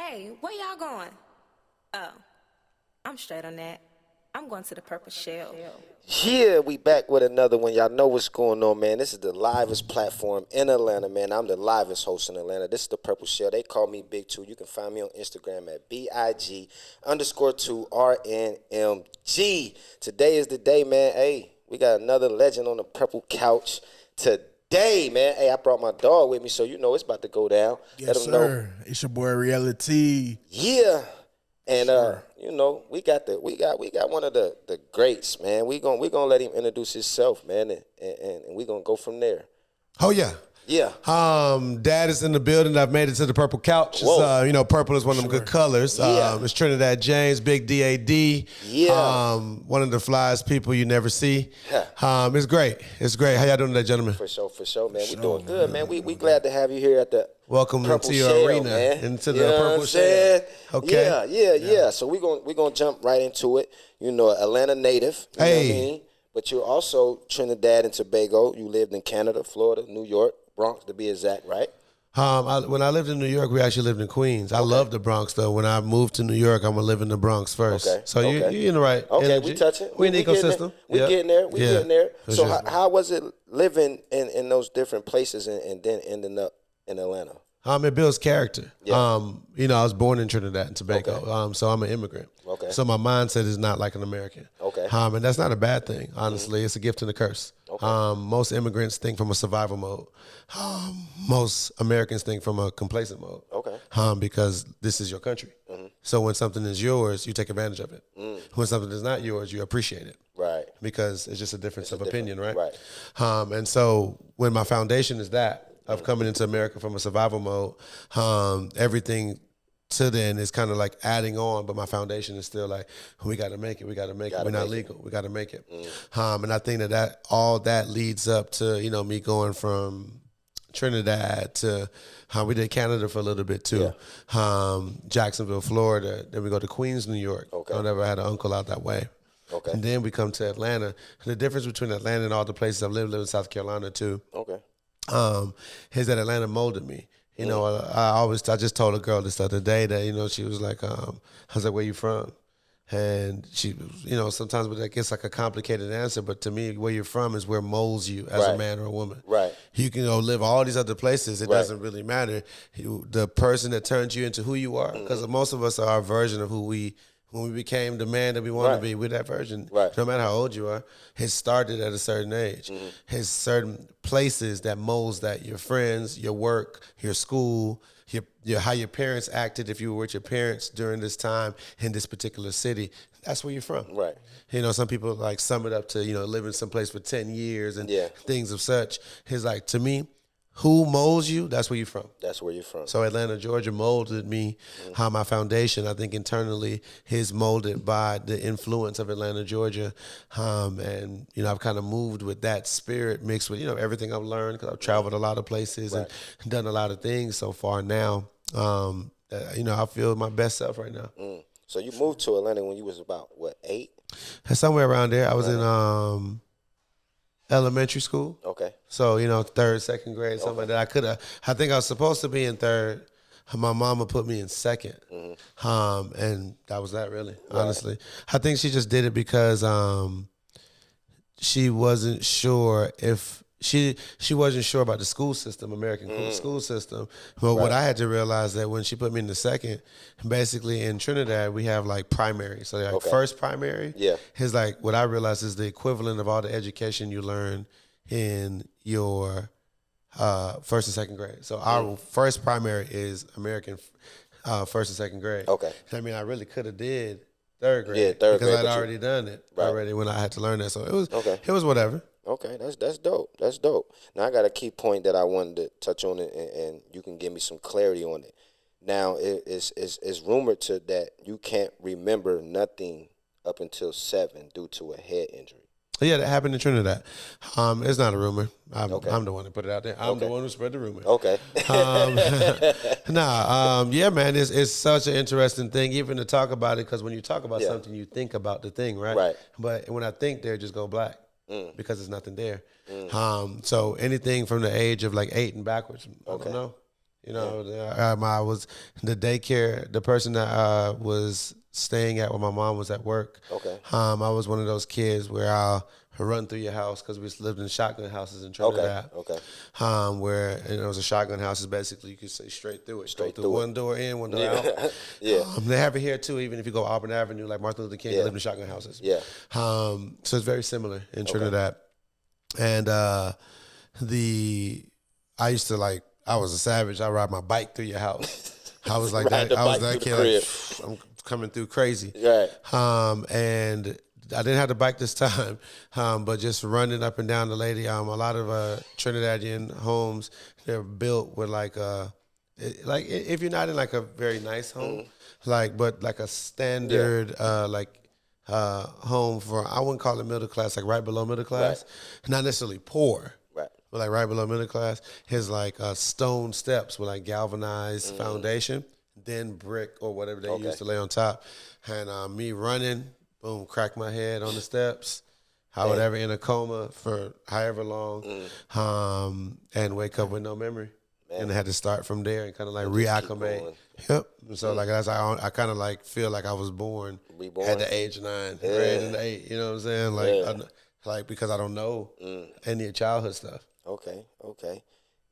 Hey, where y'all going? Oh, I'm straight on that. I'm going to the Purple Shell. Yeah, we back with another one. Y'all know what's going on, man. This is the livest platform in Atlanta, man. I'm the livest host in Atlanta. This is the Purple Shell. They call me Big Two. You can find me on Instagram at BIG_2RNMG. Today is the day, man. Hey, we got another legend on the Purple Couch today, man. Hey, I brought my dog with me, so you know it's about to go down. Yes, sir. It's your boy Reality. Yeah. And you know, we got one of the greats, man. We gonna let him introduce himself, man, and we gonna go from there. Oh yeah. Yeah. Dad is in the building. I've made it to the Purple Couch. You know, purple is one of them good colors. Yeah. It's Trinidad James, Big DAD. Yeah. One of the flyest people you never see. It's great. It's great. How y'all doing today, gentlemen? For sure, man. We doing good, man. We glad to have you here at the Welcome Purple into your Shell, arena, man. into you the know Purple Shell. Okay. Yeah. So we gonna jump right into it. You know, Atlanta native. You know what I mean? But you're also Trinidad and Tobago. You lived in Canada, Florida, New York, Bronx to be exact, right? When I lived in New York, we actually lived in Queens. I love the Bronx, though. When I moved to New York, I'm going to live in the Bronx first. Okay. So you're in the right energy. We touching. We in the ecosystem. We getting there. We getting there. So sure. how was it living in those different places and then ending up in Atlanta? It builds character. Yeah. You know, I was born in Trinidad and Tobago, Okay. so I'm an immigrant. Okay. So my mindset is not like an American. Okay. And that's not a bad thing, honestly. It's a gift and a curse. Okay. Most immigrants think from a survival mode. Most Americans think from a complacent mode. Okay. Because this is your country. So when something is yours, you take advantage of it. When something is not yours, you appreciate it. Right. Because it's just a difference of opinion, right? Right. And so when my foundation is that, of coming into America from a survival mode, everything to then is kind of like adding on, but my foundation is still like, we got to make it. We're not legal. We got to make it. And I think that all that leads up to, you know, me going from Trinidad to we did Canada for a little bit too. Yeah. Jacksonville, Florida. Then we go to Queens, New York. Okay. I never had an uncle out that way. Okay. And then we come to Atlanta. And the difference between Atlanta and all the places I've lived in South Carolina too. Okay. Is that Atlanta molded me. You know, I just told a girl this the other day that, you know, she was like, I was like, where you from? And she was, you know, sometimes it gets like a complicated answer, but to me, where you're from is where molds you as a man or a woman. Right. You can go live all these other places. It doesn't really matter. The person that turns you into who you are, because most of us are our version of who when we became the man that we want to be, we're that version. Right. No matter how old you are, it started at a certain age. There's certain places that molds that, your friends, your work, your school, your how your parents acted if you were with your parents during this time in this particular city. That's where you're from. Right. You know, some people like sum it up to, you know, living someplace for 10 years and things of such. It's like, to me, who molds you, that's where you're from. That's where you're from. So Atlanta, Georgia molded me. How my foundation, I think internally, is molded by the influence of Atlanta, Georgia. And, you know, I've kind of moved with that spirit mixed with, you know, everything I've learned, because I've traveled a lot of places and done a lot of things so far now. You know, I feel my best self right now. So you moved to Atlanta when you was about, what, 8? Somewhere around there. I was in elementary school. Okay. So, you know, 3rd, 2nd grade, something like that. I think I was supposed to be in 3rd. My mama put me in 2nd. And that was that, really, honestly. I think she just did it because she wasn't sure if she wasn't sure about the school system, American school system. But what I had to realize that when she put me in the 2nd, basically in Trinidad, we have like primary. So like first primary is like, what I realized is the equivalent of all the education you learn in your 1st and 2nd grade. So our first primary is American 1st and 2nd grade. Okay. I mean, I really could have did 3rd grade. Yeah, 3rd grade. Because I'd already done it already when I had to learn that. So it was whatever. Okay, that's dope. That's dope. Now I got a key point that I wanted to touch on it, and you can give me some clarity on it. Now it's rumored that you can't remember nothing up until 7 due to a head injury. Yeah, that happened in Trinidad. It's not a rumor. I'm the one that put it out there. I'm the one who spread the rumor. Okay. Yeah, man, it's such an interesting thing, even to talk about it, because when you talk about something, you think about the thing, right? Right. But when I think there, just go black. Because there's nothing there. So anything from the age of like 8 and backwards, I don't know. You know, I was the daycare. The person that was staying at when my mom was at work. Okay. I was one of those kids where I'll run through your house because we lived in shotgun houses in Trinidad. Okay. Where it was a shotgun house. Is basically you could say straight through it. Straight through one door in, one door out. Yeah. They have it here too. Even if you go Auburn Avenue, like Martin Luther King, they live in shotgun houses. Yeah. So it's very similar in Trinidad. And I used to like. I was a savage. I ride my bike through your house. I was like that. I was that kid. Like, I'm coming through crazy. Right. And I didn't have the bike this time, but just running up and down the lady. A lot of Trinidadian homes, they're built with like if you're not in like a very nice home, but like a standard home for, I wouldn't call it middle class, like right below middle class, not necessarily poor. But like right below middle class, his like stone steps with like galvanized foundation, then brick or whatever they used to lay on top. And me running, boom, crack my head on the steps. I would ever in a coma for however long, and wake up with no memory. And I had to start from there and kind of like reacclimate. Yep. So like that's I kind of like feel like I was born at the age of 9, raised in the 8. You know what I'm saying? Like because I don't know any childhood stuff. Okay.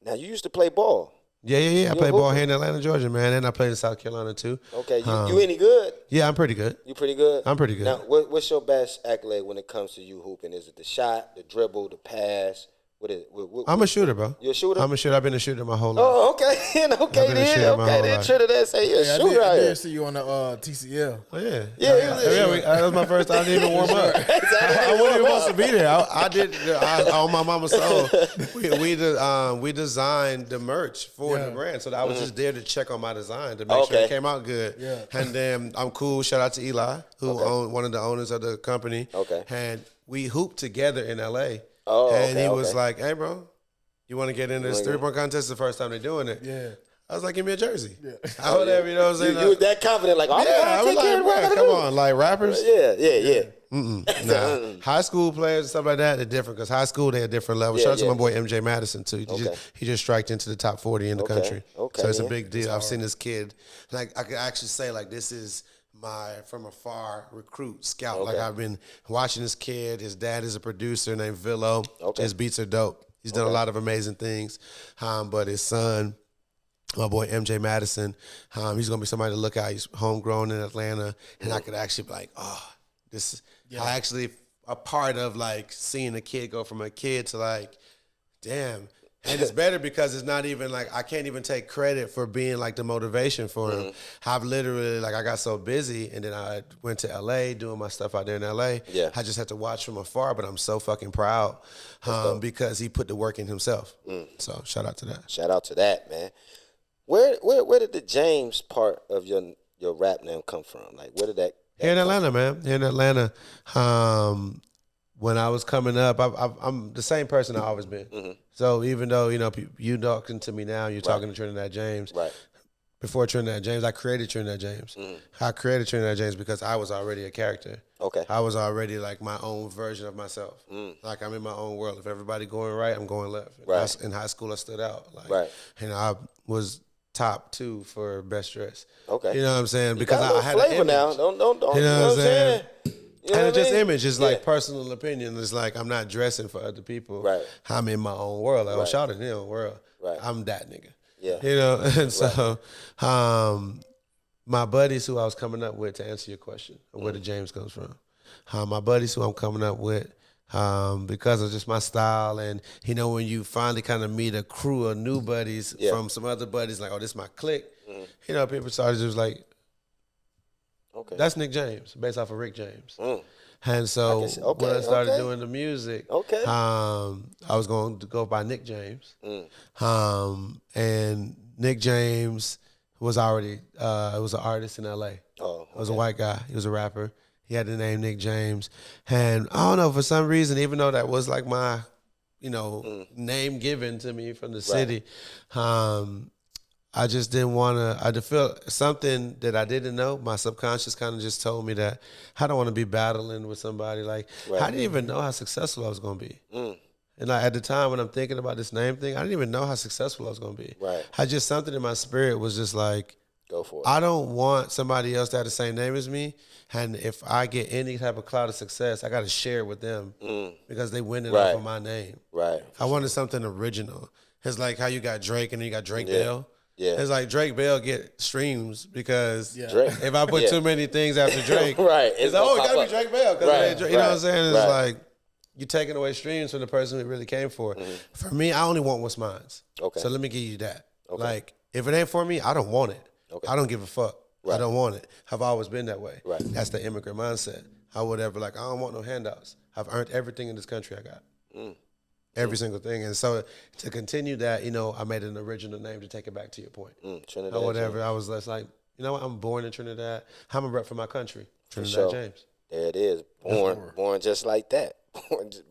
Now you used to play ball. Yeah. I played ball here in Atlanta, Georgia, man, and I played in South Carolina too. Okay, you any good? Yeah, I'm pretty good. You pretty good? I'm pretty good. Now, what's your best accolade when it comes to you hooping? Is it the shot, the dribble, the pass? What is it? I'm a shooter, bro. You a shooter? I'm a shooter. I've been a shooter my whole life. Oh, okay. Then Trinidad say you're a shooter out I here. did see you on the TCL. Oh, yeah. Yeah. That was my first time. I didn't even warm up. I wasn't even supposed to be there. I did on my mama's soul. We designed the merch for the brand, so I was just there to check on my design to make sure it came out good. Yeah. And then I'm cool. Shout out to Eli, who owned one of the owners of the company. Okay. And we hooped together in L.A. Oh, and he was like, "Hey, bro, you want to get in this 3-point contest?" The first time they're doing it. Yeah. I was like, "Give me a jersey." Yeah. Whatever, you know what I'm saying? You was that confident, like, I was like, bro, come on, like rappers. Yeah. Nah, high school players and stuff like that, they're different because high school they're different levels. Shout out to my boy MJ Madison too. He just striked into the top 40 in the country. Okay, so it's a big deal. I've seen this kid. Like I could actually say like this is my from afar recruit scout. Like I've been watching this kid. His dad is a producer named Villo. His beats are dope. He's done a lot of amazing things. But his son, my boy MJ Madison, he's gonna be somebody to look at. He's homegrown in Atlanta, and I could actually be like, this. I actually a part of like seeing a kid go from a kid to like, damn. And it's better because it's not even like I can't even take credit for being like the motivation for him. I've literally like I got so busy and then I went to LA doing my stuff out there in LA. Yeah. I just had to watch from afar, but I'm so fucking proud because he put the work in himself. So shout out to that. Shout out to that, man. Where did the James part of your rap name come from? Like where did that Here in Atlanta, man. Here in Atlanta. When I was coming up, I'm the same person I've always been. So even though, you talking to me now, you're talking to Trinidad James. Right. Before Trinidad James, I created Trinidad James. I created Trinidad James because I was already a character. Okay. I was already like my own version of myself. Like I'm in my own world. If everybody going right, I'm going left. Right. In high school, I stood out. Like, right. And I was top 2 for best dress. Okay. You know what I'm saying? Because I had flavor an image. now. Don't. You know what I'm saying? You know and it's just I mean? image. It's like personal opinion. It's like I'm not dressing for other people. Right. I'm in my own world. Like, shout it in your own world. Right. I'm that nigga. Yeah. You know? And so my buddies who I was coming up with, to answer your question, where the James comes from, my buddies who I'm coming up with, because of just my style and, when you finally kind of meet a crew of new buddies from some other buddies, like, oh, this is my clique, people started just like, okay, that's Nick James, based off of Rick James. And so when I started doing the music, I was going to go by Nick James. And Nick James was already was an artist in L.A. He was a white guy. He was a rapper. He had the name Nick James. And I don't know, for some reason, even though that was like my, name given to me from the city, I just didn't want to, I feel something that I didn't know. My subconscious kind of just told me that I don't want to be battling with somebody. Like, I didn't even know how successful I was going to be. And like, at the time when I'm thinking about this name thing, I didn't even know how successful I was going to be. Right. I just, something in my spirit was just like, go for it. I don't want somebody else to have the same name as me. And if I get any type of cloud of success, I got to share it with them because they win it off of my name. Right. I wanted something original. It's like how you got Drake and then you got Drake Bell. Yeah. It's like Drake Bell get streams because Drake. if I put too many things after Drake, right. it's like, oh, it got to be Drake Bell. Right. You know what I'm saying? It's like you're taking away streams from the person who really came for it. For me, I only want what's mine. Okay. So let me give you that. Okay. Like, if it ain't for me, I don't want it. Okay. I don't give a fuck. Right. I don't want it. I've always been that way. Right. That's the immigrant mindset. I would ever I don't want no handouts. I've earned everything in this country I got. Every single thing. And so to continue that, I made an original name to take it back to your point. Trinidad. Or whatever. I was just like, you know what? I'm born in Trinidad. I'm a rep for my country. Trinidad James. There it is. Born just like that.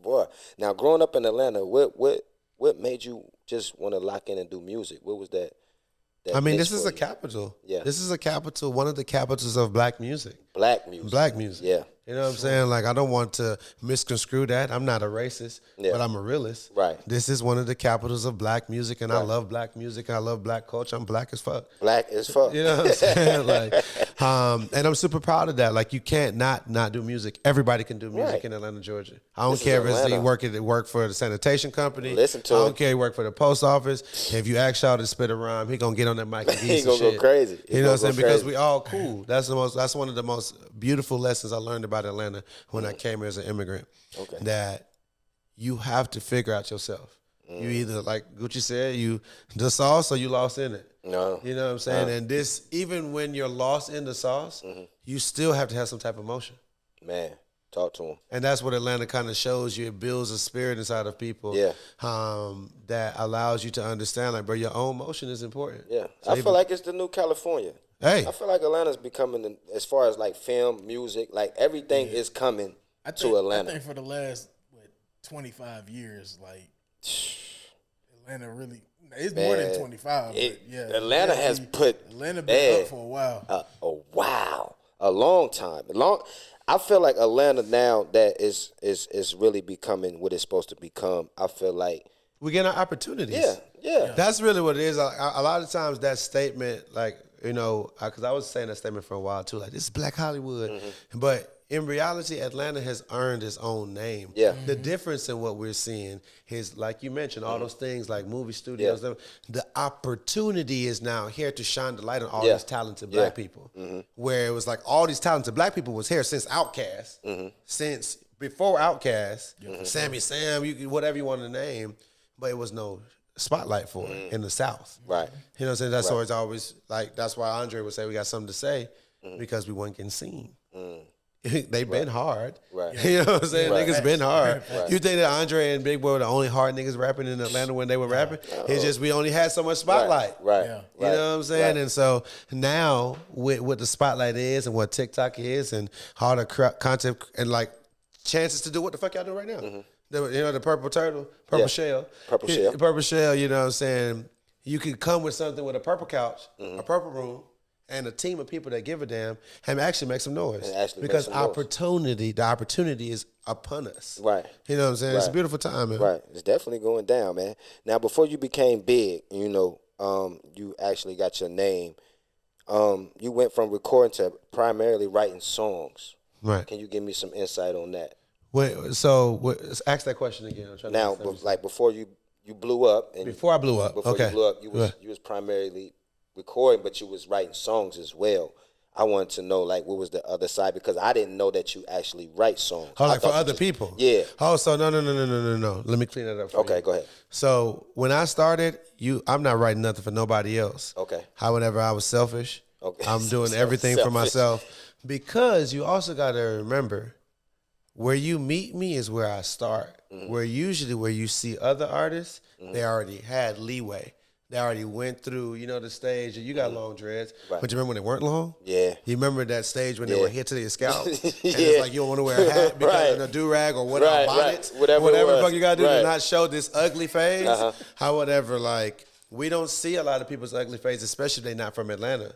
Boy. Now, growing up in Atlanta, what made you just want to lock in and do music? What was that? I mean, this is a capital. Yeah. This is a capital, one of the capitals of black music. Black music. Black music. Yeah. You know what I'm saying? Like, I don't want to misconstrue that. I'm not a racist, but I'm a realist. Right. This is one of the capitals of black music, and I love black music. I love black culture. I'm black as fuck. Black as fuck. You know what I'm saying? And I'm super proud of that. Like, you can't not do music. Everybody can do music in Atlanta, Georgia. I don't care if you work for the sanitation company. Listen to I don't care if you work for the post office. If you ask y'all to spit a rhyme, he gonna get on that mic and give you some shit. He gonna go crazy. You know what I'm saying? Because we all cool. That's one of the most beautiful lessons I learned about Atlanta when I came here as an immigrant. Okay. That you have to figure out yourself. You either, like Gucci said, you the sauce or you lost in it. No. You know what I'm saying? And this, even when you're lost in the sauce, you still have to have some type of emotion. Man, talk to him. And that's what Atlanta kind of shows you. It builds a spirit inside of people that allows you to understand, like, bro, your own emotion is important. Yeah. So I feel like it's the new California. Hey. I feel like Atlanta's becoming, as far as like film, music, like everything is coming to Atlanta. I think for the last 25 years, like Atlanta really, it's more than 25. Atlanta has put Atlanta been up for a while. A long time. I feel like Atlanta now that is really becoming what it's supposed to become. I feel like we're getting our opportunities. Yeah. That's really what it is. A lot of times that statement, like, because I was saying that statement for a while too, like, this is Black Hollywood. But in reality, Atlanta has earned its own name. Yeah. The difference in what we're seeing is, like you mentioned, all those things like movie studios. The opportunity is now here to shine the light on all these talented black people. Where it was like all these talented black people was here since Outkast, since before Outkast, Sammy Sam, whatever you want to name, but it was no spotlight for it in the South. Right. You know what I'm saying? That's why it's always like, that's why Andre would say we got something to say because we weren't getting seen. They've been hard. Right. You know what I'm saying? Niggas been hard. Right. You think that Andre and Big Boy were the only hard niggas rapping in Atlanta when they were rapping? It's just we only had so much spotlight. Right. You know what I'm saying? And so now with what the spotlight is and what TikTok is and all the content and like chances to do what the fuck y'all do right now. The purple turtle, purple shell. Purple shell, you know what I'm saying? You could come with something with a purple couch, a purple room, and a team of people that give a damn and actually make some noise. Because the opportunity is upon us. Right. You know what I'm saying? It's a beautiful time, man. Right. It's definitely going down, man. Now, before you became big, you actually got your name. You went from recording to primarily writing songs. Right. Can you give me some insight on that? Ask that question again. I'm trying now, before you blew up. And before I blew up. Before you blew up, you was primarily recording, but you was writing songs as well. I wanted to know, like, what was the other side? Because I didn't know that you actually write songs. Oh, like for other people? Yeah. Oh, so no. Let me clean that up for you. Okay, go ahead. So when I started, I'm not writing nothing for nobody else. Okay. However, I was selfish. Okay. I'm doing everything for myself. Because you also got to remember, where you meet me is where I start. Where you see other artists, they already had leeway. They already went through, the stage. You got long dreads. Right. But you remember when they weren't long? Yeah. You remember that stage when they were hit to their scalp? And it's like you don't want to wear a hat because of a do-rag or whatever, bonnets. Whatever the fuck you got to do to not show this ugly phase. However, like, we don't see a lot of people's ugly phase, especially if they're not from Atlanta.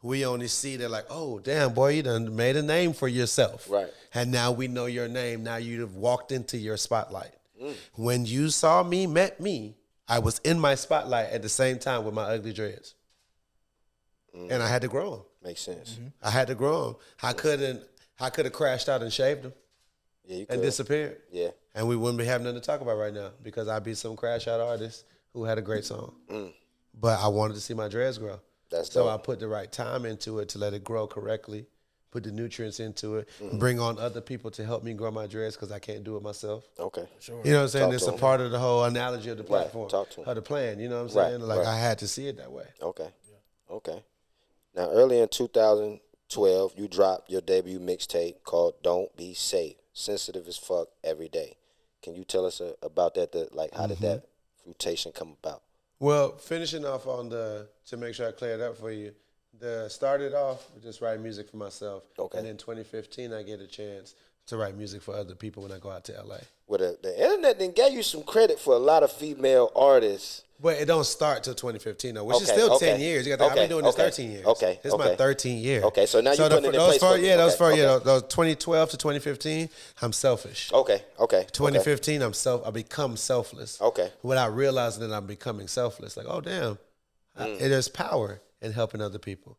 We only see that like, oh, damn, boy, you done made a name for yourself. Right. And now we know your name. Now you've walked into your spotlight. When you saw me, met me, I was in my spotlight at the same time with my ugly dreads. And I had to grow them. Makes sense. I had to grow them. I could have crashed out and shaved them. Yeah, you and could. disappeared. Yeah. And we wouldn't be having nothing to talk about right now because I'd be some crash out artist who had a great song. But I wanted to see my dreads grow. So I put the right time into it to let it grow correctly, put the nutrients into it, bring on other people to help me grow my dreads because I can't do it myself. Okay. Sure. You know what I'm saying? Talk It's to a 'em. part of the whole analogy of the platform, Talk to 'em. of the plan. You know what I'm Right, saying? Like right. I had to see it that way. Okay. Okay. Now, early in 2012, you dropped your debut mixtape called "Don't Be Safe." Sensitive as fuck every day. Can you tell us about that? How did that fruitation come about? Well, finishing off on to make sure I clear it up for you, started off with just writing music for myself. Okay. And in 2015, I get a chance to write music for other people when I go out to LA. Well, the internet then gave you some credit for a lot of female artists. But it don't start till 2015 though, which is Okay, still okay. 10 years. You got I've been doing this 13 years. Okay, This is my 13th year. Okay, so now you're putting it in place for me. Those Okay, those 2012 to 2015, I'm selfish. Okay. 2015, I become selfless. Okay. Without realizing that I'm becoming selfless. Like, oh damn, there's power in helping other people.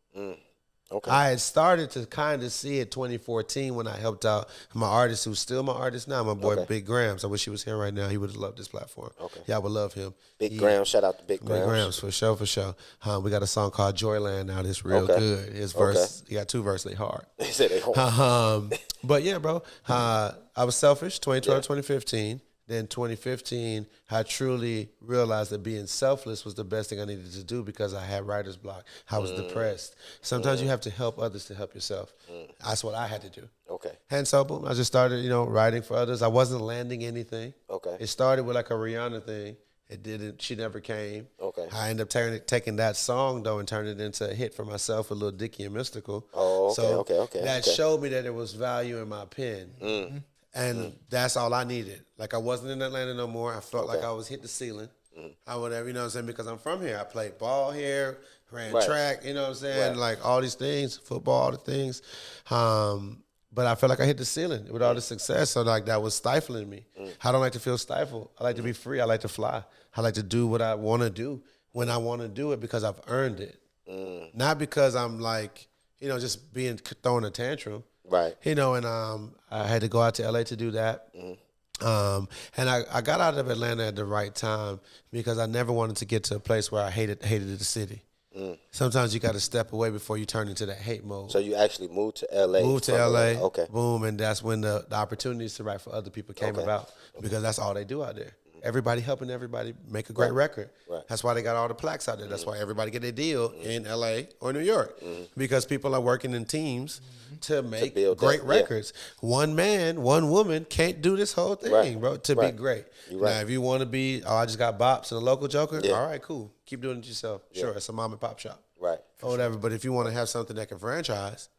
Okay. I had started to kind of see it 2014 when I helped out my artist, who's still my artist now, my boy Big Grams. I wish he was here right now. He would have loved this platform. Okay. Yeah, I would love him. Big Grams, shout out to Big Grams. Big Grams, for sure, for sure. We got a song called Joyland out. It's real good. His verse, he got 2 verses, they hard. He said they hard. But yeah, bro, I was selfish, 2012, 2015. Then 2015, I truly realized that being selfless was the best thing I needed to do because I had writer's block. I was depressed. Sometimes you have to help others to help yourself. That's what I had to do. Okay. And so, boom, I just started, writing for others. I wasn't landing anything. Okay. It started with like a Rihanna thing. It didn't. She never came. Okay. I ended up taking that song though and turned it into a hit for myself with Lil Dicky and Mystical. Oh, okay, so okay. That showed me that there was value in my pen. And that's all I needed. Like I wasn't in Atlanta no more. I felt like I was hit the ceiling. I whatever, you know what I'm saying? Because I'm from here. I played ball here, ran track, you know what I'm saying? Right. Like all these things, football, all the things. But I felt like I hit the ceiling with all the success. So like that was stifling me. I don't like to feel stifled. I like to be free. I like to fly. I like to do what I want to do when I want to do it because I've earned it. Not because I'm like, just throwing a tantrum. Right. And I had to go out to LA to do that. And I got out of Atlanta at the right time because I never wanted to get to a place where I hated the city. Sometimes you got to step away before you turn into that hate mode. So you actually moved to LA. Moved to LA. Okay. Boom. And that's when the opportunities to write for other people came about because that's all they do out there. Everybody helping everybody make a great record. Right. That's why they got all the plaques out there. That's why everybody get a deal in LA or New York because people are working in teams to make great records. One man, one woman can't do this whole thing, bro, to be great. Now, if you want to be, I just got bops and a local joker, all right, cool. Keep doing it yourself. Sure, it's a mom and pop shop. Right. Or whatever. But if you want to have something that can franchise,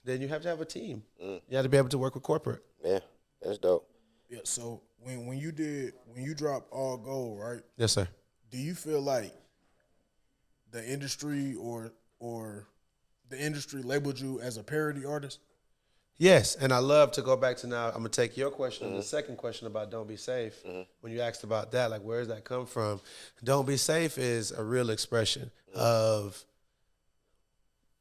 then you have to have a team. You have to be able to work with corporate. Yeah, that's dope. Yeah. So when you dropped All Gold, right? Yes, sir. Do you feel like the industry or the industry labeled you as a parody artist? Yes, and I love to go back to now. I'm gonna take your question and the second question about "Don't Be Safe." When you asked about that, like where does that come from? "Don't Be Safe" is a real expression of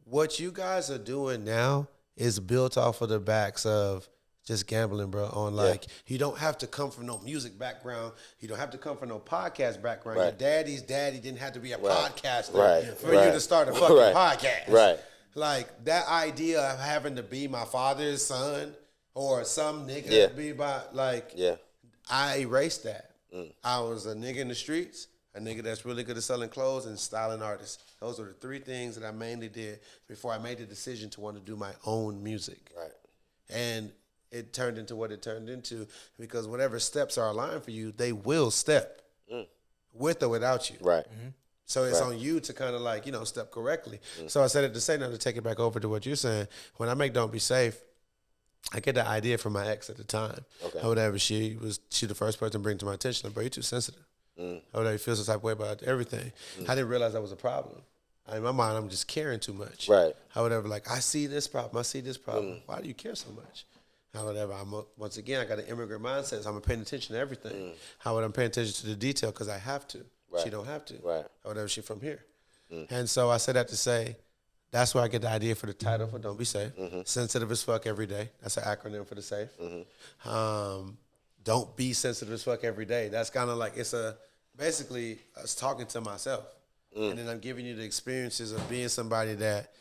what you guys are doing now is built off of the backs of just gambling, bro. On like you don't have to come from no music background. You don't have to come from no podcast background. Your daddy's daddy didn't have to be a podcaster for you to start a fucking podcast. Right. Like that idea of having to be my father's son or some nigga to be by I erased that. I was a nigga in the streets, a nigga that's really good at selling clothes and styling artists. Those are the 3 things that I mainly did before I made the decision to want to do my own music. Right. And it turned into what it turned into because whatever steps are aligned for you, they will step with or without you. Right. So it's on you to kind of like, step correctly. So I said it to say now to take it back over to what you're saying. When I make "Don't Be Safe," I get the idea from my ex at the time. Or whatever. She the first person to bring to my attention, like, bro, you're too sensitive. Or whatever, you feel some type of way about everything. I didn't realize that was a problem. In my mind, I'm just caring too much. Right. Or whatever, like, I see this problem. Why do you care so much? However, once again, I got an immigrant mindset, so I'm paying attention to everything. However, I'm paying attention to the detail because I have to. Right. She don't have to. Right. However, she from here. And so I said that to say, that's where I get the idea for the title for Don't Be Safe. Sensitive as fuck every day. That's an acronym for the safe. Don't be sensitive as fuck every day. That's kind of like, basically us talking to myself. And then I'm giving you the experiences of being somebody that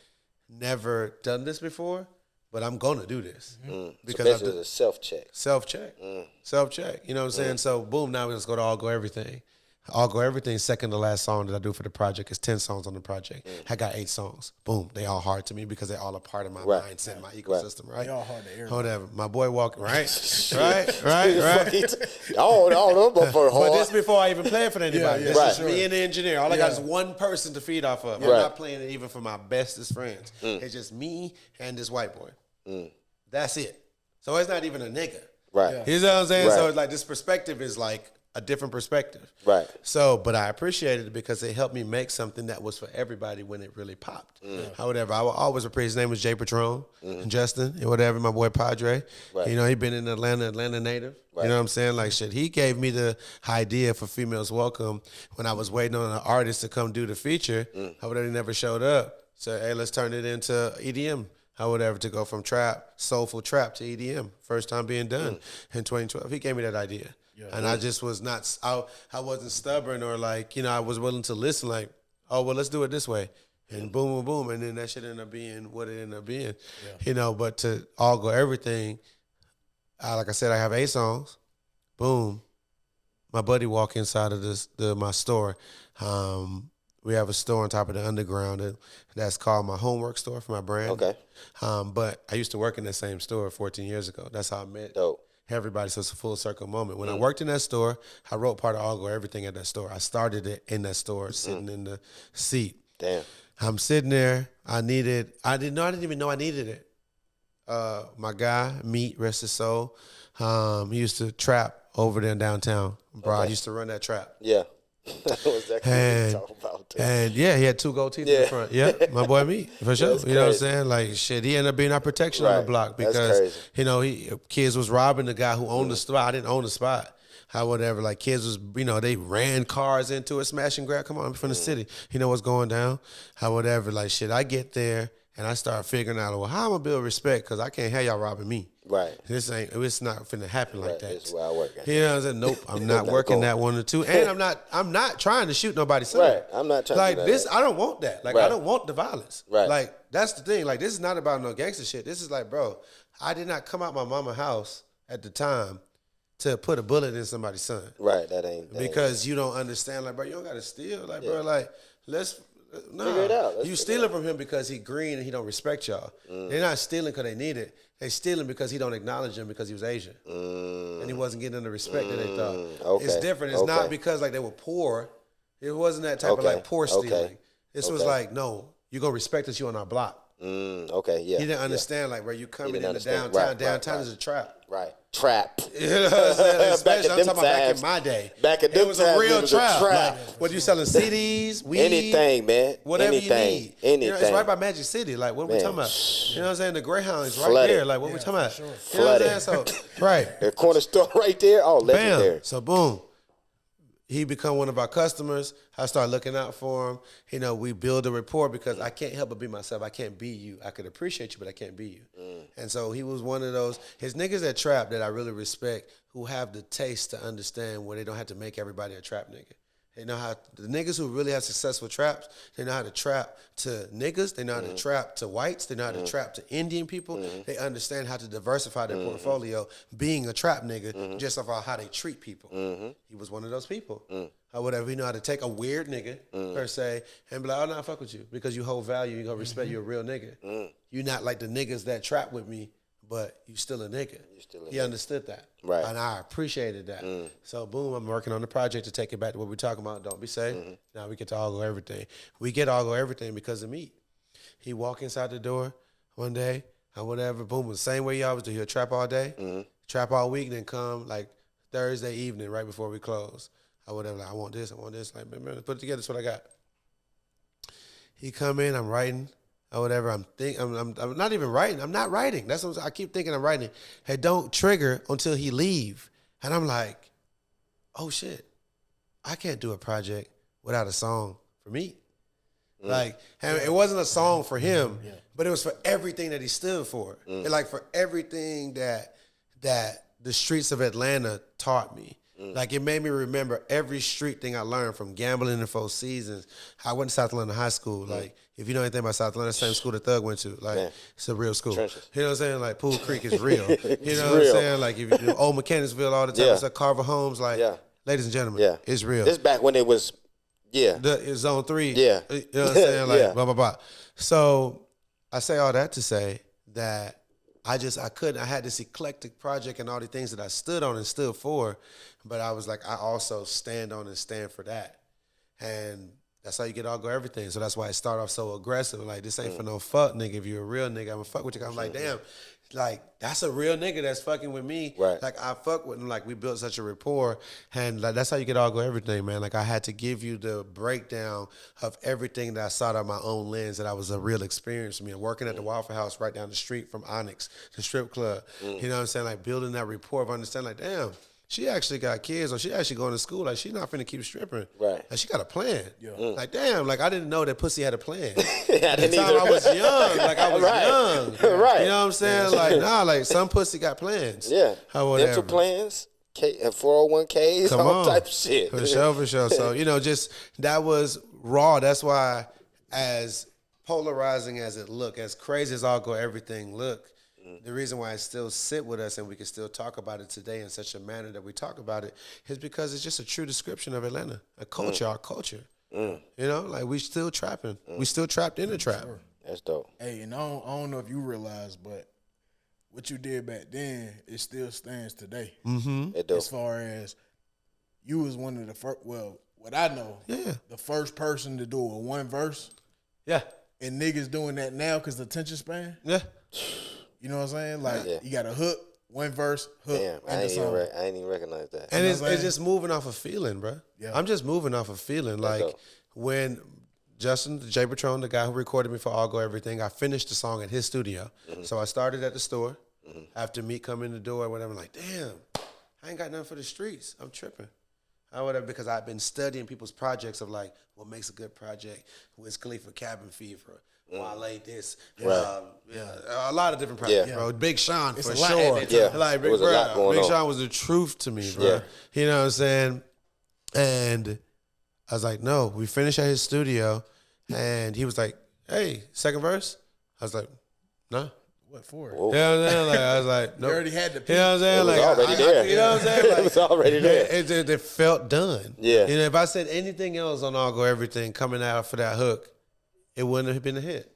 never done this before, but I'm going to do this. Because so basically it's a self-check. Self-check. You know what I'm saying? So, boom, now let's go to All Go Everything. All Go Everything, second to last song that I do for the project is 10 songs on the project. I got 8 songs. Boom. They all hard to me because they all a part of my mindset, my ecosystem, right? They all hard to air. Whatever. My boy walking, right? right. I don't know, but for hard. But this before I even play it for anybody. This is Right. me and the engineer. All I got is one person to feed off of. I'm not playing it even for my bestest friends. It's just me and this white boy. That's it. So it's not even a nigga. Right. You know what I'm saying? Right. So it's like this perspective is like a different perspective. Right. So, but I appreciated it because it helped me make something that was for everybody when it really popped. However, I will always appreciate, his name was Jay Patron, Justin, and whatever, my boy Padre. Right. You know, he been in Atlanta native. Right. You know what I'm saying? Like shit, he gave me the idea for Females Welcome when I was waiting on an artist to come do the feature. However, he never showed up. So, hey, let's turn it into EDM. Whatever, to go from trap, soulful trap to EDM. First time being done in 2012. He gave me that idea. And I just was not, I wasn't stubborn or like, you know, I was willing to listen like, oh, well, let's do it this way. And boom, boom, boom. And then that shit ended up being what it ended up being. You know, but to All Go Everything, like I said, I have 8 songs. Boom. My buddy walk inside of my store. We have a store on top of the underground that's called my homework store for my brand. Okay. But I used to work in that same store 14 years ago. That's how I met everybody. So it's a full circle moment. When I worked in that store, I wrote part of All Go Everything at that store. I started it in that store, sitting in the seat. Damn. I'm sitting there. I didn't even know I needed it. My guy, Meat, rest his soul, he used to trap over there in downtown. Bro, I used to run that trap. Yeah. That was exactly what you talking about. Too. And yeah, he had 2 gold teeth in the front. Yeah, my boy Meat, for sure. You know what I'm saying? Like shit, he ended up being our protection on the block because you know kids was robbing the guy who owned the spot. I didn't own the spot. Whatever, like kids was, you know, they ran cars into it, smash and grab. Come on, I'm from the city. You know what's going down. Whatever, like shit. I get there and I start figuring out, well, how I'm gonna build respect because I can't have y'all robbing me. Right. It's not finna happen like that. That's where I work. You know what I'm saying? Nope, I'm not working that 1 or 2. And I'm not trying to shoot nobody's son. Right. I'm not trying like to do this. that. I don't want that. Like I don't want the violence. Right. Like that's the thing. Like this is not about no gangster shit. This is like, bro, I did not come out my mama's house at the time to put a bullet in somebody's son. Right. That ain't because you don't understand. Like, bro, you don't gotta steal. Like, bro, like let's. No, figure it out. You stealing from him because he green and he don't respect y'all. They're not stealing because they need it. They stealing because he don't acknowledge them because he was Asian. And he wasn't getting them the respect that they thought. Okay. It's different. It's not because like they were poor. It wasn't that type of like poor stealing. This was like, no, you gonna respect us, you on our block. Okay, yeah. He didn't understand like where you coming into downtown. Downtown is a trap. Right. Trap. You know what I'm saying? Especially I'm talking about back in my day. Back in them it was a real trap. Like, what you selling CDs, weed, anything, man. Whatever you need. Anything. You know, it's right by Magic City. Like what we talking about? You know what I'm saying? The Greyhound is right Flooded. there. Like what we talking about? Sure. You know what I'm saying? So right. The corner store right there. Oh, legendary. Bam. So boom. He become one of our customers. I start looking out for him. You know, we build a rapport because I can't help but be myself. I can't be you. I could appreciate you, but I can't be you. And so he was one of those, his niggas that trap that I really respect who have the taste to understand where they don't have to make everybody a trap nigga. They know how, the niggas who really have successful traps, they know how to trap to niggas, they know how to trap to whites, they know how to trap to Indian people. They understand how to diversify their portfolio being a trap nigga just off how they treat people. He was one of those people. Or whatever, he know how to take a weird nigga, per se, and be like, oh, no, I fuck with you because you hold value, you gonna respect you a real nigga. You not like the niggas that trap with me, but you still a nigga. He understood that. Right. And I appreciated that. So, boom, I'm working on the project to take it back to what we're talking about. Don't be safe. Now we get to All Go Everything. We get All Go Everything because of me. He walk inside the door one day or whatever, boom, the same way he always do. He'll trap all day, trap all week, then come like Thursday evening right before we close. Or whatever, like, I want this. Like, man, put it together, that's what I got. He come in, I'm writing. or whatever, I'm not even writing. I'm not writing. That's what I keep thinking I'm writing. Hey, don't trigger until he leave. And I'm like, oh shit, I can't do a project without a song for me. Like, and it wasn't a song for him, but it was for everything that he stood for. And like for everything that the streets of Atlanta taught me. Like, it made me remember every street thing I learned, from gambling in 4 Seasons. I went to South Atlanta High School. Like, if you know anything about South Atlanta, same school that Thug went to. Like, it's a real school. Trenches. You know what I'm saying? Like, Pool Creek is real. You know what I'm saying? Like, if you do Old Mechanicsville all the time, it's like Carver Homes. Like, ladies and gentlemen, it's real. It's back when it was, It's Zone 3. Yeah. You know what I'm saying? Like, blah, blah, blah. So, I say all that to say that I had this eclectic project and all the things that I stood on and stood for, but I was like, I also stand on and stand for that. And that's how you get all go everything. So that's why it started off so aggressive. Like, this ain't for no fuck nigga. If you're a real nigga, I'm gonna fuck with you. I'm like, damn, like, that's a real nigga that's fucking with me. Right. Like, I fuck with him. Like, we built such a rapport. And like, that's how you get all go everything, man. Like, I had to give you the breakdown of everything that I saw out of my own lens, that I was a real experience for me. And working at the Waffle House right down the street from Onyx, the strip club. You know what I'm saying? Like, building that rapport of understanding, like, damn, she actually got kids, or she actually going to school. Like, she's not finna keep stripping. Right. Like, she got a plan. Like, damn, like, I didn't know that pussy had a plan. I didn't time either. I was young. Like, I was young. Right. You know what I'm saying? Like, nah, like, some pussy got plans. Yeah. Or whatever. Dental plans, 401ks, Come all on. type of shit. For sure. So, you know, just that was raw. That's why, as polarizing as it looked, as crazy as all go everything look, the reason why it still sit with us and we can still talk about it today in such a manner that we talk about it is because it's just a true description of Atlanta, a culture, our culture. You know, like, we still trapping. We still trapped in the trap. That's dope. Hey, and I don't know if you realize, but what you did back then, it still stands today. It dope. As far as you was one of the first, well, what I know, the first person to do a one verse. Yeah. And niggas doing that now because the attention span. Yeah. You know what I'm saying? Like, you got a hook, one verse, hook. Damn, I ain't even recognize that. And it's just moving off a feeling, bro. Yeah. I'm just moving off a feeling. Like, when Justin, J. Patron, the guy who recorded me for All Go Everything, I finished the song at his studio. So I started at the store. After me coming in the door or whatever, I'm like, damn, I ain't got nothing for the streets. I'm tripping. Or whatever, because I've been studying people's projects of, like, what makes a good project. Wiz Khalifa, Cabin Fever. Wale this, a lot of different projects, bro. Big Sean, for sure. Like, Big Sean was the truth to me, bro. You know what I'm saying? And I was like, no, we finished at his studio, and he was like, hey, second verse? I was like, nah. What for? You know what I'm saying? Like, I was like, nope. You already had the You know what I'm saying? It was Like, already there. You know what I'm saying? Like, it was already there. It felt done. Yeah. You know, if I said anything else on All Go Everything coming out for that hook, it wouldn't have been a hit.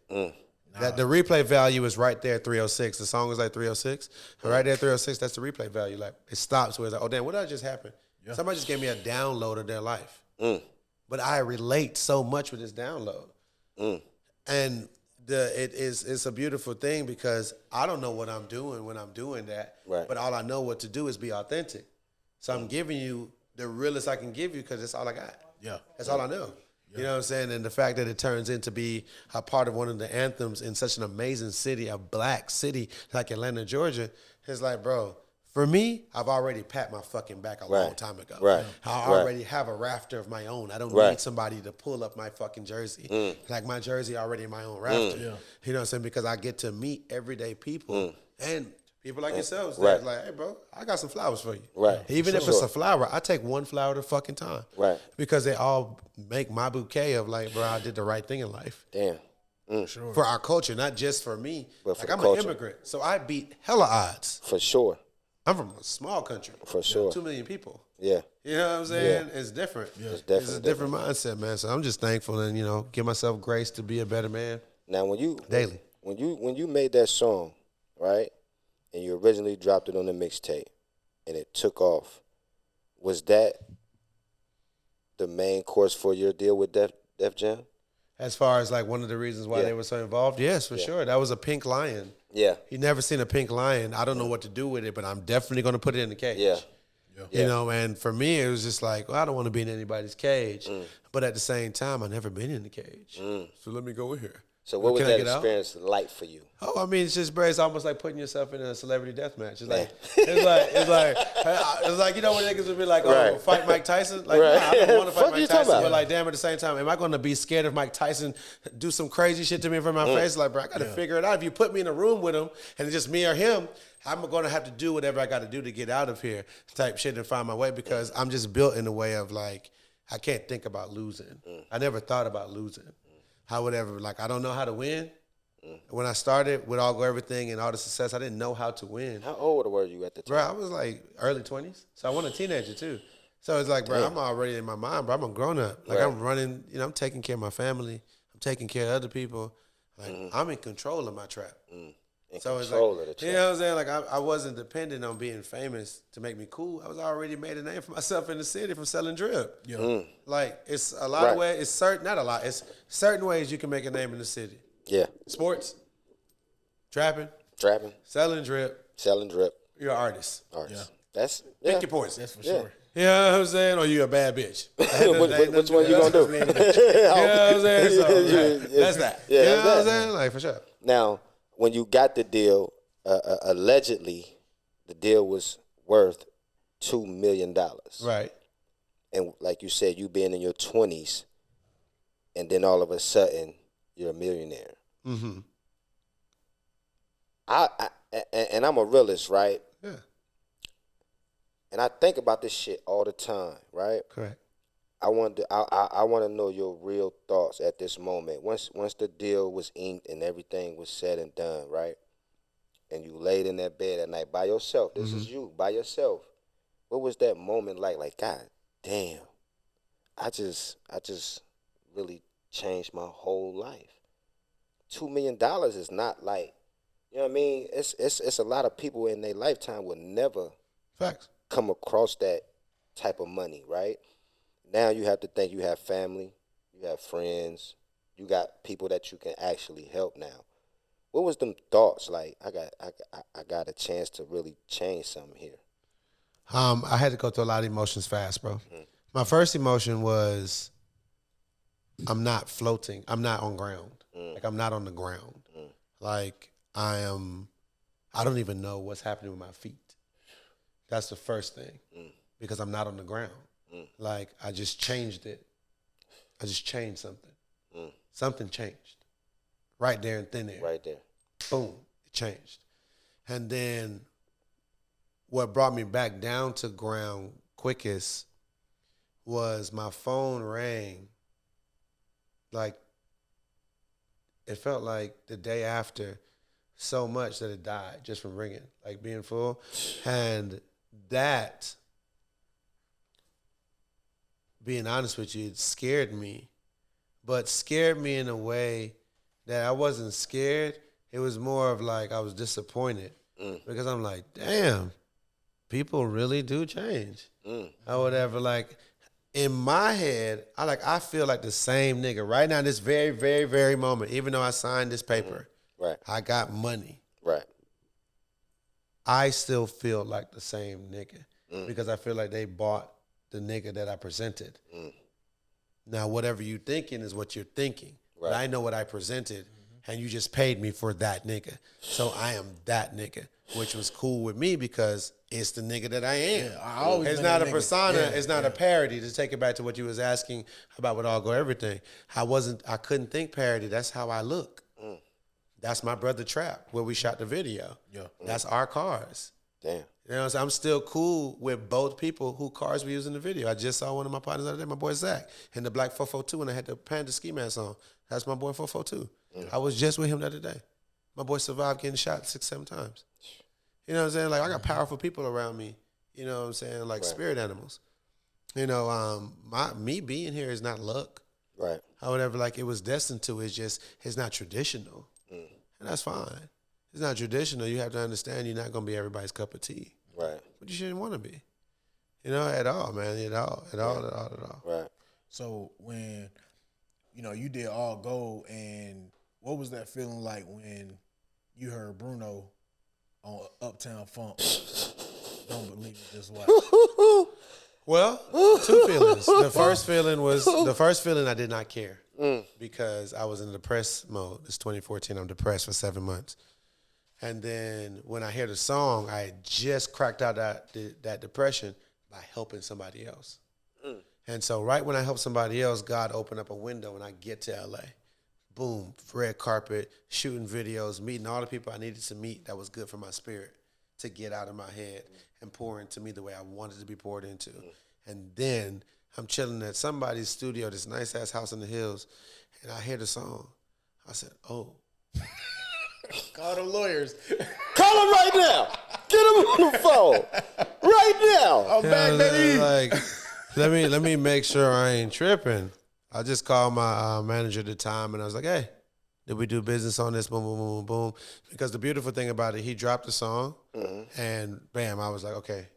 That the replay value is right there at 306. The song is like 306. Right there at 306, that's the replay value. Like, it stops where it's like, oh, damn, what did just happen? Somebody just gave me a download of their life. But I relate so much with this download. And it's a beautiful thing because I don't know what I'm doing when I'm doing that. Right. But all I know what to do is be authentic. So I'm giving you the realest I can give you because that's all I got. Yeah. That's all I know. You know what I'm saying? And the fact that it turns into be a part of one of the anthems in such an amazing city, a black city like Atlanta, Georgia, it's like, bro, for me, I've already pat my fucking back a long time ago. I already have a rafter of my own. I don't need somebody to pull up my fucking jersey. Like, my jersey already my own rafter. You know what I'm saying? Because I get to meet everyday people and people like yourselves. That's like, hey, bro, I got some flowers for you. Even if it's a flower, I take one flower at a fucking time. Because they all make my bouquet of, like, bro, I did the right thing in life. Damn. For our culture, not just for me. But for like, I'm culture. an immigrant, so I beat hella odds. For sure. I'm from a small country. For sure. 2 million people. Yeah. You know what I'm saying? It's different. It's It's a definitely different mindset, man. So I'm just thankful and, you know, give myself grace to be a better man. Now, when you Daily. when you made that song, right, and you originally dropped it on the mixtape, and it took off, was that the main course for your deal with Def Jam? As far as, like, one of the reasons why they were so involved, yes, for sure. That was a pink lion. Yeah. He never seen a pink lion. I don't know what to do with it, but I'm definitely going to put it in the cage. Yeah. You know, and for me, it was just like, well, I don't want to be in anybody's cage. But at the same time, I've never been in the cage. So let me go in here. So what was Can I that get out? experience like for you? Oh, I mean, it's just, bro. It's almost like putting yourself in a celebrity death match. It's Man. like, it's like, you know, when niggas would be like, oh, Right. fight Mike Tyson. Like, Right. nah, I don't want to Fuck fight Mike you talking Tyson. about? But like, damn, at the same time, am I going to be scared of Mike Tyson do some crazy shit to me in front of my face? Like, bro, I got to figure it out. If you put me in a room with him and it's just me or him, I'm going to have to do whatever I got to do to get out of here, type shit, and find my way, because I'm just built in a way of like, I can't think about losing. I never thought about losing. I would ever, like, I don't know how to win. When I started with All Go Everything and all the success, I didn't know how to win. How old were you at the time? Bro, I was like early 20s. So I wasn't a teenager too. So it's like, bro, I'm already in my mind, bro. I'm a grown up. Like, I'm running, you know, I'm taking care of my family. I'm taking care of other people. Like, I'm in control of my trap. In So it's control like, of the trap. you know what I'm saying? Like, I wasn't dependent on being famous to make me cool. I was already made a name for myself in the city from selling drip. Yeah. Like, it's a lot of ways. It's certain, not a lot. It's certain ways you can make a name in the city. Yeah. Sports, trapping, selling drip. You're an artist. Yeah. Pick your poison. That's for sure. You know what I'm saying? Or you a bad bitch. Which one you gonna do? You know what I'm saying? So, that's that. Yeah, you know that's what I'm that. saying? Like, for sure. Now, when you got the deal, allegedly, the deal was worth $2 million. Right. And like you said, you being in your 20s, and then all of a sudden, you're a millionaire. Mm-hmm. And I'm a realist, right? Yeah. And I think about this shit all the time, right? Correct. I want to know your real thoughts at this moment. Once the deal was inked and everything was said and done, right? And you laid in that bed at night by yourself. This is you by yourself. What was that moment like? Like, God damn, I just really changed my whole life. $2 million is not like, you know what I mean? It's a lot of people in their lifetime will never Facts. come across that type of money, right? Now you have to think you have family, you have friends, you got people that you can actually help now. What was them thoughts like? I got a chance to really change something here. I had to go through a lot of emotions fast, bro. My first emotion was I'm not floating. I'm not on ground. Like, I'm not on the ground. Like, I don't even know what's happening with my feet. That's the first thing, because I'm not on the ground. Like, I just changed it. I just changed something. Something changed. Right there in thin air. Right there. Boom, it changed. And then what brought me back down to ground quickest was my phone rang. Like, it felt like the day after, so much that it died just from ringing, like being full. And that, being honest with you, it scared me, but scared me in a way that I wasn't scared. It was more of like I was disappointed because I'm like, damn, people really do change. Or whatever. Like, in my head, I feel like the same nigga right now, this very, very, very moment, even though I signed this paper, Right. I got money. Right. I still feel like the same nigga because I feel like they bought the nigga that I presented. Now, whatever you thinking is what you're thinking. But I know what I presented, and you just paid me for that nigga. So I am that nigga, which was cool with me because it's the nigga that I am. Yeah, I always It's been not that a nigga. persona. Yeah, It's not a parody. To take it back to what you was asking about with All Go Everything. I couldn't think parody. That's how I look. That's my brother Trap, where we shot the video. Yeah. That's our cars. Damn. You know what I'm saying? I'm still cool with both people who cars we use in the video. I just saw one of my partners the other day, my boy Zach, in the black 442, and I had the Panda ski mask on. That's my boy 442. I was just with him the other day. My boy survived getting shot 6-7 times. You know what I'm saying? Like, I got powerful people around me. You know what I'm saying? Like spirit animals. You know, me being here is not luck. Right. However, like, it was destined to. It's not traditional. And that's fine. It's not traditional. You have to understand you're not going to be everybody's cup of tea. Right. But you shouldn't want to be. You know, at all, man. At all. Right. So when, you did All Gold, and what was that feeling like when you heard Bruno on Uptown Funk? Don't believe it, just watch. Well, two feelings. The first feeling I did not care because I was in depressed mode. It's 2014. I'm depressed for 7 months. And then when I hear the song, I had just cracked out that depression by helping somebody else. And so right when I help somebody else, God opened up a window and I get to LA. Boom, red carpet, shooting videos, meeting all the people I needed to meet that was good for my spirit to get out of my head and pour into me the way I wanted to be poured into. And then I'm chilling at somebody's studio, this nice-ass house in the hills, and I hear the song. I said, oh. Call the lawyers. Call him right now. Get him on the phone right now. I'm back, baby. Like, let me make sure I ain't tripping. I just called my manager at the time, and I was like, hey, did we do business on this? Boom, boom, boom, boom, boom. Because the beautiful thing about it, he dropped the song, and bam, I was like, okay,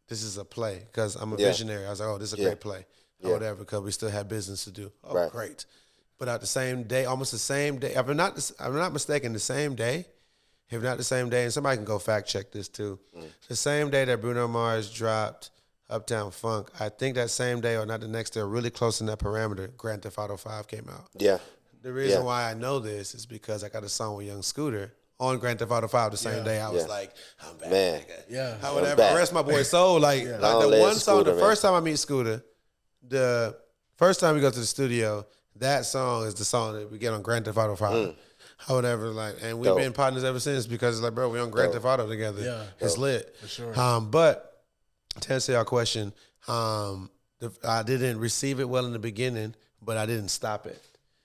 this is a play. Because I'm a visionary. I was like, oh, this is a great play. Or whatever, because we still have business to do. Oh, great. But at the same day, almost the same day, if I'm not mistaken, the same day, if not the same day, and somebody can go fact check this too, the same day that Bruno Mars dropped Uptown Funk, I think that same day or not the next day, or really close in that parameter, Grand Theft Auto 5 came out. Yeah. The reason why I know this is because I got a song with Young Scooter on Grand Theft Auto 5 the same day. I was like, I'm back. Man. Nigga. Yeah. I would ever rest my boy's soul. Like the one song, the first time I meet Scooter, the first time we go to the studio, that song is the song that we get on Grand Theft Auto 5. However, like, and we've been partners ever since because it's like, bro, we on Grand Theft Auto together. Yeah. It's lit. For sure. But to answer your question, I didn't receive it well in the beginning, but I didn't stop it.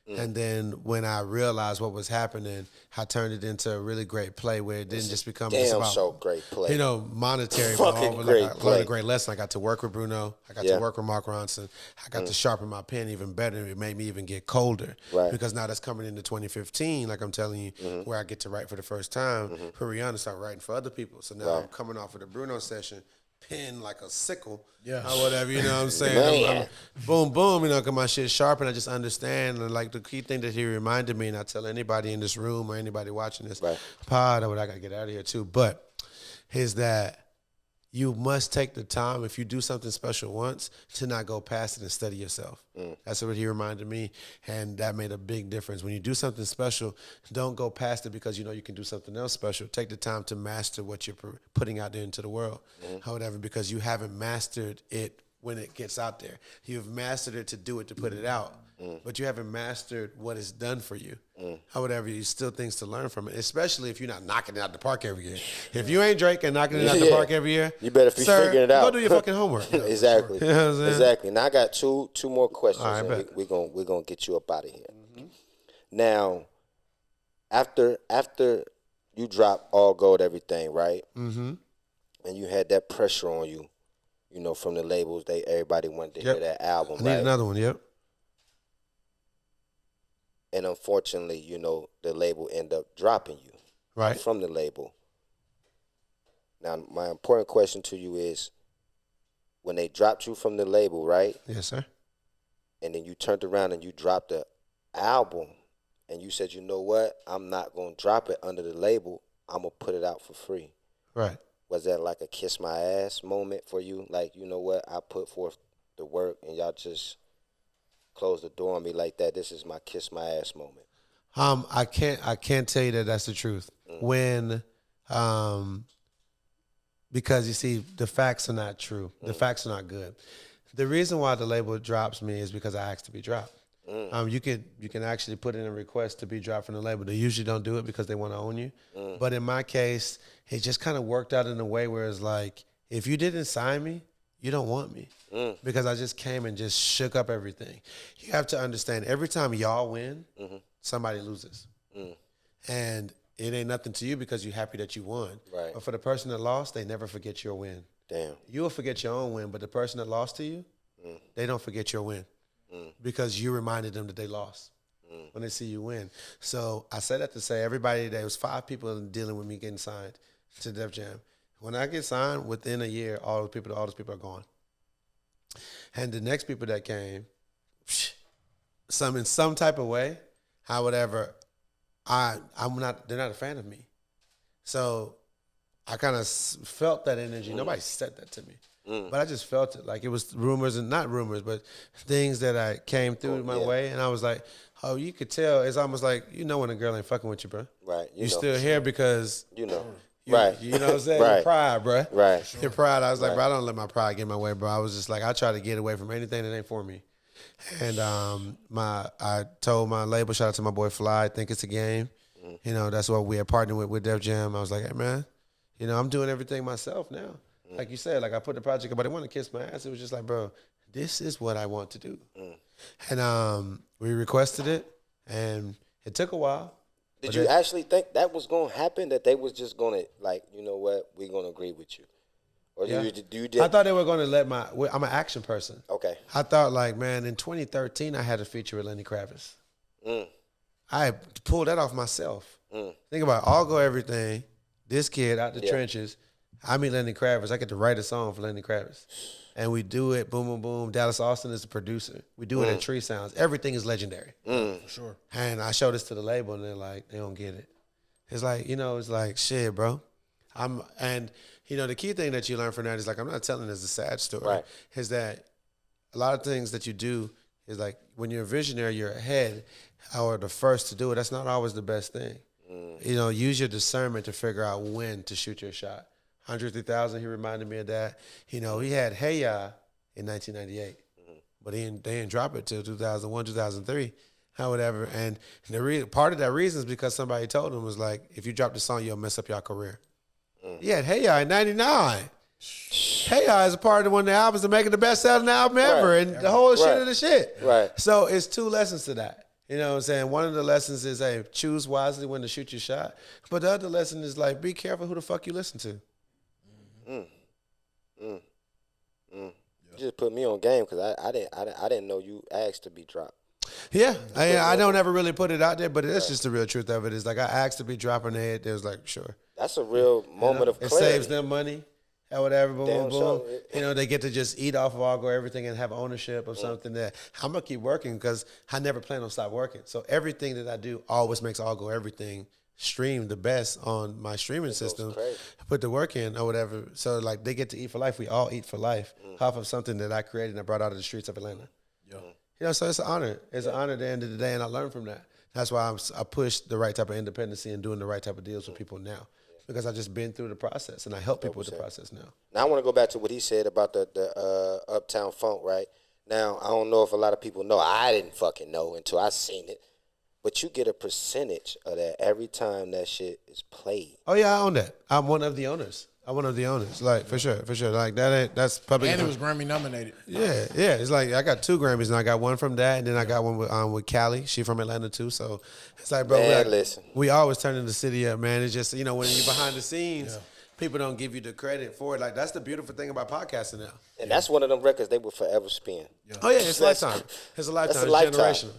And then when I realized what was happening, I turned it into a really great play where it didn't just become just about, so great play. You know, monetary. Fucking but great I learned a great lesson. I got to work with Bruno. I got to work with Mark Ronson. I got to sharpen my pen even better. It made me even get colder. Right. Because now that's coming into 2015, like I'm telling you, where I get to write for the first time. For Rihanna, start writing for other people. So now I'm coming off of the Bruno session, pen like a sickle, or whatever, you know what I'm saying? I'm boom, boom, you know, because my shit's sharp and I just understand. And like the key thing that he reminded me, and I tell anybody in this room or anybody watching this pod, or what I got to get out of here too, but is that you must take the time, if you do something special once, to not go past it and study yourself. That's what he reminded me, and that made a big difference. When you do something special, don't go past it because you know you can do something else special. Take the time to master what you're putting out there into the world, however, because you haven't mastered it when it gets out there. You've mastered it to do it, to put it out, but you haven't mastered what it's done for you. However, you still things to learn from it, especially if you're not knocking it out the park every year. If you ain't Drake and knocking it out the park every year, you better be figuring it out. Go do your fucking homework. Exactly. You know what I'm saying? Exactly. Now I got two more questions. All right, and we're gonna get you up out of here. Now, after you drop All Gold Everything, right? And you had that pressure on you, you know, from the labels. Everybody wanted to hear that album. I need another one. Yep. And unfortunately, you know, the label ended up dropping you from the label. Now, my important question to you is, when they dropped you from the label, right? Yes, sir. And then you turned around and you dropped the album, and you said, you know what? I'm not going to drop it under the label. I'm going to put it out for free. Right. Was that like a kiss my ass moment for you? Like, you know what? I put forth the work, and y'all just close the door on me like that. This is my kiss my ass moment. I can't tell you that that's the truth. When, because you see, the facts are not true. The facts are not good. The reason why the label drops me is because I asked to be dropped. You can actually put in a request to be dropped from the label. They usually don't do it because they want to own you. But in my case, it just kind of worked out in a way where it's like, if you didn't sign me, you don't want me. Because I just came and just shook up everything. You have to understand, every time y'all win, somebody loses. And it ain't nothing to you because you're happy that you won. Right. But for the person that lost, they never forget your win. Damn. You'll forget your own win, but the person that lost to you, they don't forget your win. Because you reminded them that they lost when they see you win. So I said that to say, everybody, there was 5 people dealing with me getting signed to Def Jam. When I get signed, within a year, all those people are gone. And the next people that came, in some type of way, however, they're not a fan of me. So I kind of felt that energy. Nobody said that to me. but I just felt it. Like it was rumors and not rumors, but things that I came through my way. And I was like, oh, you could tell. It's almost like, when a girl ain't fucking with you, bro. Right. You still here because, right. You know what I'm saying? Right. Your pride, bro. Right. Your pride. I was like, bro, I don't let my pride get in my way, bro. I was just like, I try to get away from anything that ain't for me. And I told my label, shout out to my boy Fly, I think it's a game. That's what we had partnered with Def Jam. I was like, hey, man, I'm doing everything myself now. Like you said, like I put the project up, but I want to kiss my ass. It was just like, bro, this is what I want to do. And we requested it, and it took a while. Did you actually think that was going to happen, that they was just going to, like, you know what, we're going to agree with you? Or you did? I thought they were going to let I'm an action person. Okay. I thought, like, man, in 2013, I had a feature with Lenny Kravitz. I pulled that off myself. Think about it. I'll go everything. This kid out the trenches. I meet Lenny Kravitz. I get to write a song for Lenny Kravitz. And we do it, boom, boom, boom. Dallas Austin is the producer. We do it at Tree Sounds. Everything is legendary. For sure. And I show this to the label, and they're like, they don't get it. It's like, it's like, shit, bro. The key thing that you learn from that is, like, I'm not telling this a sad story. Right. Is that a lot of things that you do is, like, when you're a visionary, you're ahead or the first to do it. That's not always the best thing. Use your discernment to figure out when to shoot your shot. 103,000, he reminded me of that. He had Hey Ya in 1998, but they didn't drop it till 2001, 2003, or whatever. And part of that reason is because somebody told him was like, if you drop the song, you'll mess up your career. He had Hey Ya in 99. Hey Ya is a part of one of the albums that making the best-selling album ever, and the whole shit of the shit. Right. So it's two lessons to that. You know what I'm saying? One of the lessons is, hey, choose wisely when to shoot your shot. But the other lesson is, like, be careful who the fuck you listen to. You just put me on game because I didn't know you asked to be dropped. Yeah, I don't ever really put it out there, but that's just the real truth of it. Is like I asked to be dropping the head. They was like, sure. That's a real moment of clarity. It saves them money or whatever. Boom, Damn boom, boom. sure. They get to just eat off of Argo everything and have ownership of something that I'm gonna keep working because I never plan on stop working. So everything that I do always makes Argo everything stream the best on my streaming system. Put the work in or whatever. So like they get to eat for life. We all eat for life off of something that I created and I brought out of the streets of Atlanta. So it's an honor. It's an honor at the end of the day, and I learned from that. That's why I push the right type of independency and doing the right type of deals with people now. Because I just been through the process, and I help people with the process now. Now, I want to go back to what he said about the Uptown Funk, right? Now, I don't know if a lot of people know. I didn't fucking know until I seen it. But you get a percentage of that every time that shit is played. Oh, yeah, I own that. I'm one of the owners. Like, for sure. Like, that's public. And it was Grammy nominated. Yeah. It's like, I got 2 Grammys, and I got one from that, and then I got one with Callie. She from Atlanta, too. So, it's like, bro, man, listen. We always turning the city up, man. It's just, when you're behind the scenes, people don't give you the credit for it. Like, that's the beautiful thing about podcasting now. And that's one of them records they will forever spin. Oh, yeah, it's lifetime. It's a lifetime. It's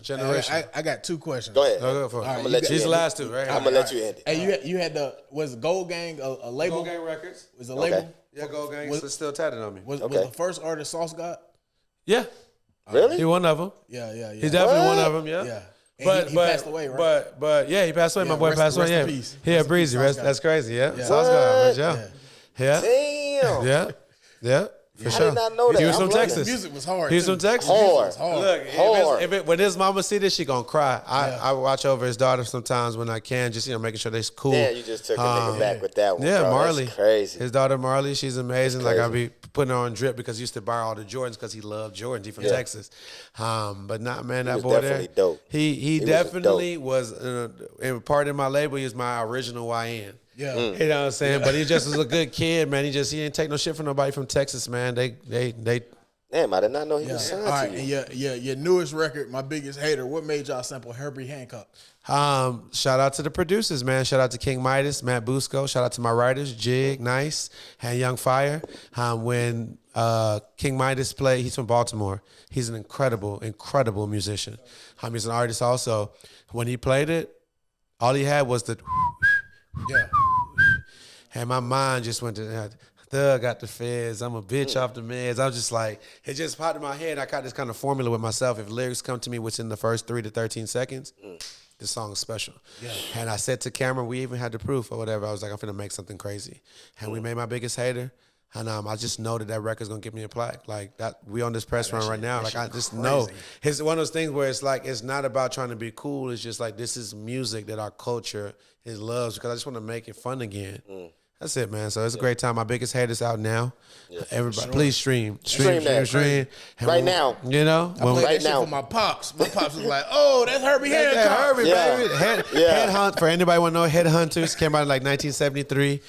generational. I got 2 questions. Go ahead. Go for it. I'm gonna let you These end the last 2, right? I'm going to let you end it. Hey, you had was Gold Gang a label? Gold Gang Records. Was a label? Yeah, Gold Gang is still tatted on me. Was the first artist Sauce God? Yeah. Really? He one of them. Yeah. He's definitely one of them, yeah. Yeah. But he passed away, right? But yeah, he passed away. Yeah, My boy passed away. Yeah, in peace. yeah, Rest in Breezy. peace, Sauce That's crazy. Yeah, Yeah. Sauce God, yeah. Damn. Yeah. For I sure. did not know that. He was I'm from learning. Texas. Music was hard. He was too. from Texas. Hard. Look, when his mama see this, she gonna cry. I watch over his daughter sometimes when I can, just making sure they're cool. Yeah, you just took a nigga back with that one. Yeah, bro. Marley. That's crazy. His daughter Marley, she's amazing. Like I be putting her on drip because he used to buy all the Jordans because he loved Jordans. He from Texas. But not man, that was boy definitely there. dope. He definitely was in part of my label. He was my original YN. Yeah. You know what I'm saying? But he just was a good kid, man. He didn't take no shit from nobody from Texas, man. They Damn, I did not know he was signed All right, to you. and your newest record, My Biggest Hater, what made y'all sample Herbie Hancock? Shout out to the producers, man. Shout out to King Midas, Matt Busco. Shout out to my writers, Jig, Nice, and Young Fire. When King Midas played, he's from Baltimore. He's an incredible, incredible musician. He's an artist also. When he played it, all he had was the and my mind just went to Thug got the feds. I'm a bitch off the meds. I was just like, it just popped in my head. I got this kind of formula with myself. If lyrics come to me within the first 3 to 13 seconds, this song is special. Yeah. And I said to Cameron, we even had the proof or whatever. I was like, I'm finna make something crazy. And we made My Biggest Hater. And I just know that record's gonna get me a plaque. Like that, we on this press run right now. Like I just know it's one of those things where it's like it's not about trying to be cool. It's just like this is music that our culture loves because I just want to make it fun again. That's it, man. So it's a great time. My biggest hate is out now. Yeah, everybody, please stream that. Right now. You know, I played that shit for my pops. My pops was like, "Oh, that's Herbie Hancock." Herbie, baby. Headhunt. For anybody want to know, Headhunters came out in like 1973.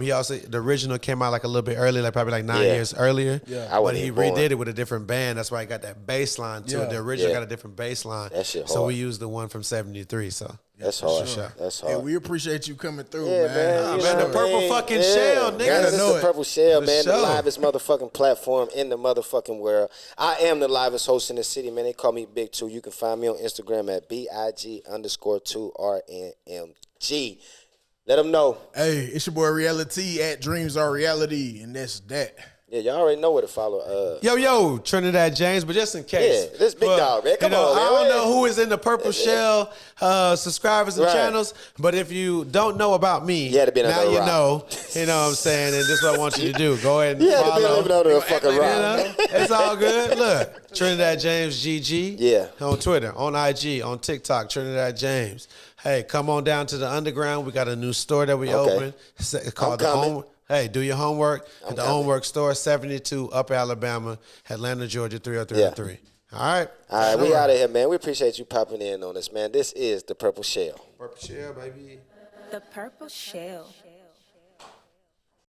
He also the original came out like a little bit early, like probably like 9 years earlier. Yeah, but he redid it with a different band. That's why he got that bass line to it. The original got a different bass line. That shit hard. So we used the one from '73. So. That's hard. Sure. That's hard. Hey, we appreciate you coming through, man. Man, the Purple fucking Shell, nigga. This is the Purple Shell, man. The livest motherfucking platform in the motherfucking world. I am the livest host in the city, man. They call me Big 2. You can find me on Instagram at BIG_2RNMG. Let them know. Hey, it's your boy Reality at Dreams Are Reality, and that's that. Yeah, y'all already know where to follow. Yo, Trinidad James, but just in case. Yeah, this big dog, man. Come on, man. I don't know who is in the Purple Shell subscribers and channels, but if you don't know about me, now you know. You know what I'm saying? And this is what I want you to do. Go ahead and follow. Yeah, living under a fucking rock. It's all good. Look, Trinidad James GG. Yeah. On Twitter, on IG, on TikTok, Trinidad James. Hey, come on down to the underground. We got a new store that we open. It's called The Home. Hey, do your homework at the Homework Store, 72 Upper Alabama, Atlanta, Georgia, 30303. All right. All right, we out of here, man. We appreciate you popping in on us, man. This is the Purple Shell. Purple Shell, baby. The Purple Shell.